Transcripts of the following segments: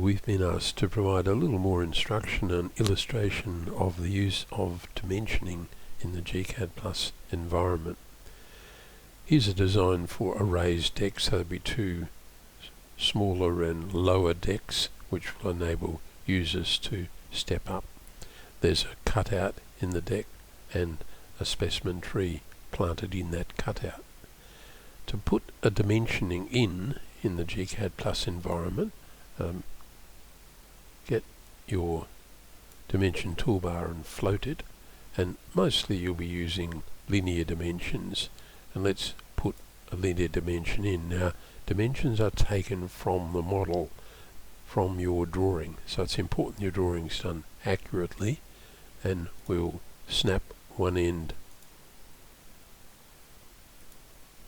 We've been asked to provide a little more instruction and illustration of the use of dimensioning in the gCADPlus environment. Here's a design for a raised deck, so there'll be two smaller and lower decks which will enable users to step up. There's a cutout in the deck and a specimen tree planted in that cutout. To put a dimensioning in the gCADPlus environment, get your dimension toolbar and float it, and mostly you'll be using linear dimensions, and let's put a linear dimension in. Now, dimensions are taken from the model from your drawing, so it's important your drawing's done accurately, and we'll snap one end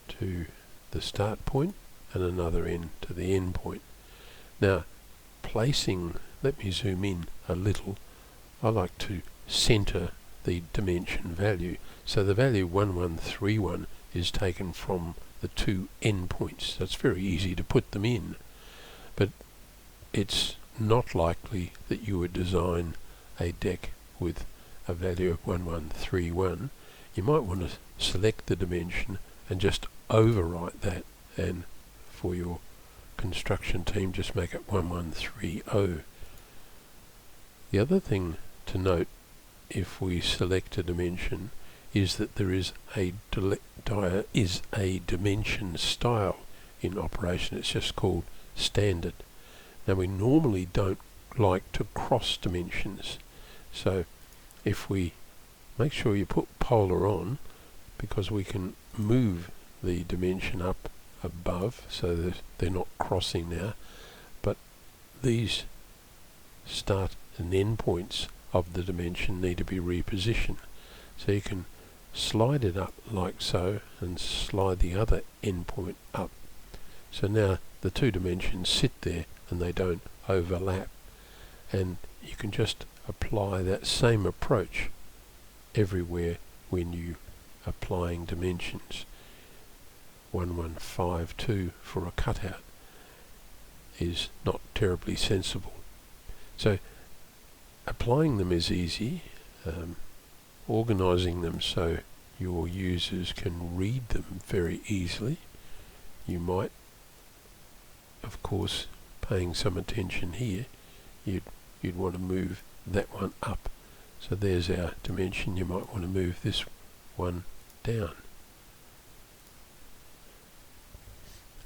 to the start point and another end to the end point. Now, let me zoom in a little. I like to center the dimension value. So the value 1131 is taken from the two endpoints. That's very easy to put them in. But it's not likely that you would design a deck with a value of 1131. You might want to select the dimension and just overwrite that, and for your construction team just make it 1130. The other thing to note if we select a dimension is that there is a dimension style in operation. It's just called standard. Now, we normally don't like to cross dimensions, so if we make sure you put polar on, because we can move the dimension up above so that they're not crossing now, but these start and end points of the dimension need to be repositioned. So you can slide it up like so and slide the other end point up. So now the two dimensions sit there and they don't overlap, and you can just apply that same approach everywhere when you are applying dimensions. 1152 for a cutout is not terribly sensible. So applying them is easy. Organizing them so your users can read them very easily. You might, of course, paying some attention here, you'd want to move that one up. So there's our dimension. You might want to move this one down.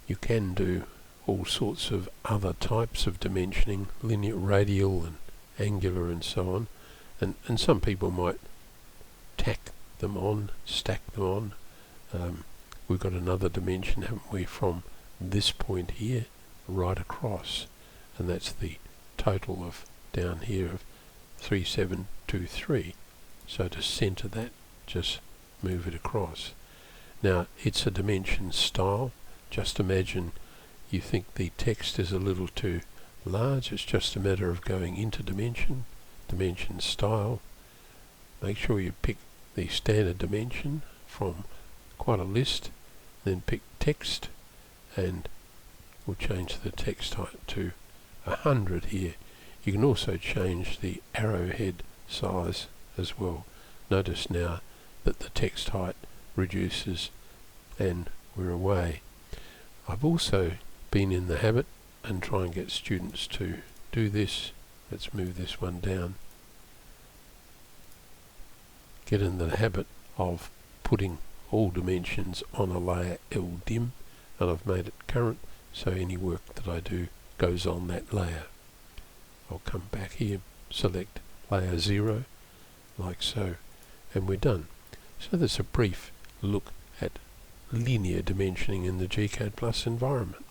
You can do all sorts of other types of dimensioning, linear, radial and angular and so on, and some people might tack them on, stack them on. We've got another dimension, haven't we, from this point here right across, and that's the total of down here of 3723. So to center that, just move it across. Now, it's a dimension style. Just imagine you think the text is a little too large. It's just a matter of going into dimension style. Make sure you pick the standard dimension from quite a list, then pick text, and we'll change the text height to 100 here. You can also change the arrowhead size as well. Notice now that the text height reduces and we're away. I've also been in the habit, and try and get students to do this. Let's move this one down. Get in the habit of putting all dimensions on a layer LDIM, and I've made it current, so any work that I do goes on that layer. I'll come back here, select layer 0, like so, and we're done. So that's a brief look at linear dimensioning in the gCADPlus environment.